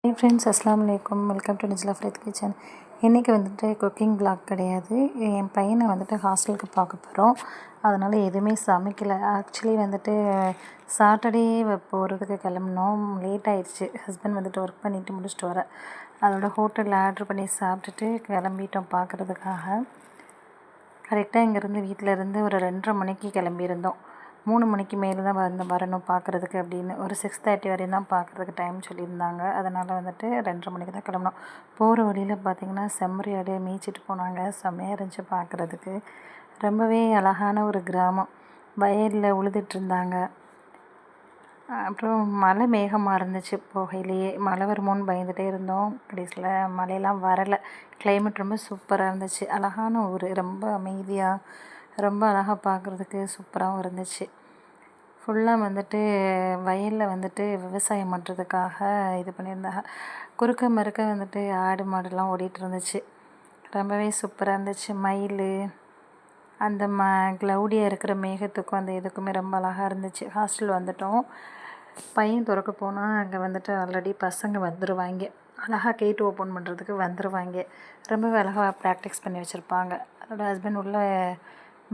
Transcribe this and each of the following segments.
Hi friends, அஸ்ஸலாமு அலைக்கும். Welcome to Nijla Fraith kitchen. இன்றைக்கி வந்துட்டு குக்கிங் வ்ளாக் கிடையாது. என் பையனை வந்துட்டு ஹாஸ்டலுக்கு பார்க்க போகிறோம். அதனால் எதுவுமே சமைக்கலை. ஆக்சுவலி வந்துட்டு சாட்டர்டே போகிறதுக்கு கிளம்புனோம். லேட் ஆயிடுச்சு. ஹஸ்பண்ட் வந்துட்டு ஒர்க் பண்ணிவிட்டு முடிச்சுட்டு வர அதோட ஹோட்டலில் ஆர்ட்ரு பண்ணி சாப்பிட்டுட்டு கிளம்பிட்டோம் பார்க்குறதுக்காக. கரெக்டாக இங்கேருந்து வீட்டிலேருந்து ஒரு 2:30 மணிக்கு கிளம்பியிருந்தோம். 3 மணிக்கு மேலே தான் வரணும் பார்க்குறதுக்கு அப்படின்னு. ஒரு 6:30 வரையும் தான் பார்க்குறதுக்கு டைம் சொல்லியிருந்தாங்க. அதனால் வந்துட்டு 2:30 மணிக்கு தான் கிளம்புனோம். போகிற வழியில் பார்த்திங்கன்னா செம்மறியாடு மேய்ச்சிட்டு போனாங்க. செம்மையாக இருந்துச்சு பார்க்குறதுக்கு. ரொம்பவே அழகான ஒரு கிராமம். வயலில் உழுதுட்டுருந்தாங்க. அப்புறம் மழை மேகமாக இருந்துச்சு. போகையிலேயே மழை வருமோன்னு பயந்துகிட்டே இருந்தோம். கடைசியில் மழையெல்லாம் வரலை. கிளைமேட் ரொம்ப சூப்பராக இருந்துச்சு. அழகான ஊர், ரொம்ப அமைதியாக, ரொம்ப அழகாக பார்க்குறதுக்கு சூப்பராகவும் இருந்துச்சு. ஃபுல்லாக வந்துட்டு வயலில் வந்துட்டு விவசாயம் பண்ணுறதுக்காக இது பண்ணியிருந்தாங்க. குறுக்க மறுக்க வந்துட்டு ஆடு மாடுலாம் ஓடிட்டு இருந்துச்சு. ரொம்பவே சூப்பராக இருந்துச்சு. மயில் அந்த க்ளவுடியாக இருக்கிற மேகத்துக்கும் அந்த இதுக்குமே ரொம்ப அழகாக இருந்துச்சு. ஹாஸ்டல் வந்துட்டோம். பையன் திறக்க போனால் அங்கே வந்துட்டு ஆல்ரெடி பசங்க வந்துடுவாங்க. அழகாக கேட்டு ஓப்பன் பண்ணுறதுக்கு வந்துடுவாங்க. ரொம்பவே அழகாக ப்ராக்டிஸ் பண்ணி வச்சுருப்பாங்க. அதோட ஹஸ்பண்ட் உள்ள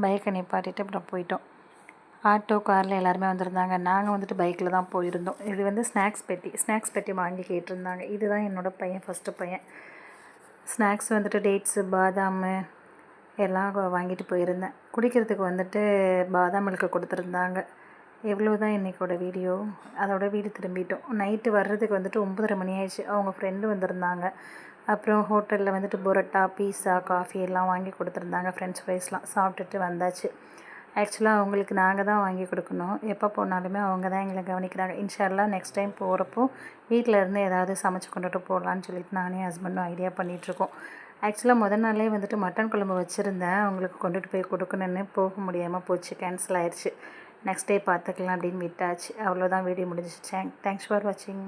பைக்கை நிப்பாட்டிட்டு அப்புறம் போயிட்டோம். ஆட்டோ காரில் எல்லாருமே வந்திருந்தாங்க. நாங்கள் வந்துட்டு பைக்கில் தான் போயிருந்தோம். இது வந்து ஸ்நாக்ஸ் பெட்டி வாங்கி கேட்டிருந்தாங்க. இதுதான் என்னோடய பையன், ஃபஸ்ட்டு பையன். ஸ்நாக்ஸ் வந்துட்டு டேட்ஸு, பாதாம் எல்லாம் வாங்கிட்டு போயிருந்தேன். குடிக்கிறதுக்கு வந்துட்டு பாதாம் மில்க்கு கொடுத்துருந்தாங்க. எவ்வளோ தான் இன்றைக்கோட வீடியோ. அதோட வீடு திரும்பிட்டோம். நைட்டு வர்றதுக்கு வந்துட்டு 9:30 மணி ஆயிடுச்சு. அவங்க ஃப்ரெண்டு வந்திருந்தாங்க. அப்புறம் ஹோட்டலில் வந்துட்டு புரோட்டா, பீஸா, காஃபி எல்லாம் வாங்கி கொடுத்துருந்தாங்க. ஃப்ரெஞ்ச் ஃப்ரைஸ்லாம் சாப்பிட்டுட்டு வந்தாச்சு. ஆக்சுவலாக அவங்களுக்கு நாங்கள் தான் வாங்கி கொடுக்கணும். எப்போ போனாலுமே அவங்க தான் எங்களை கவனிக்கிறாங்க. இன்ஷா அல்லாஹ் நெக்ஸ்ட் டைம் போகிறப்போ வீட்டில் இருந்து ஏதாவது சமைச்சு கொண்டுட்டு போகலான்னு சொல்லிட்டு நானே ஹஸ்பண்டும் ஐடியா பண்ணிகிட்ருக்கோம். ஆக்சுவலாக முதல் நாளே வந்துட்டு மட்டன் குழம்பு வச்சுருந்தேன். அவங்களுக்கு கொண்டுட்டு போய் கொடுக்கணுன்னு போக முடியாமல் போச்சு. கேன்சல் ஆயிடுச்சு. நெக்ஸ்ட் டே பார்த்துக்கலாம் அப்படின்னு விட்டாச்சு. அவ்வளோதான், வீடியோ முடிஞ்சிச்சு. தேங்க்ஸ் ஃபார் வாட்சிங்.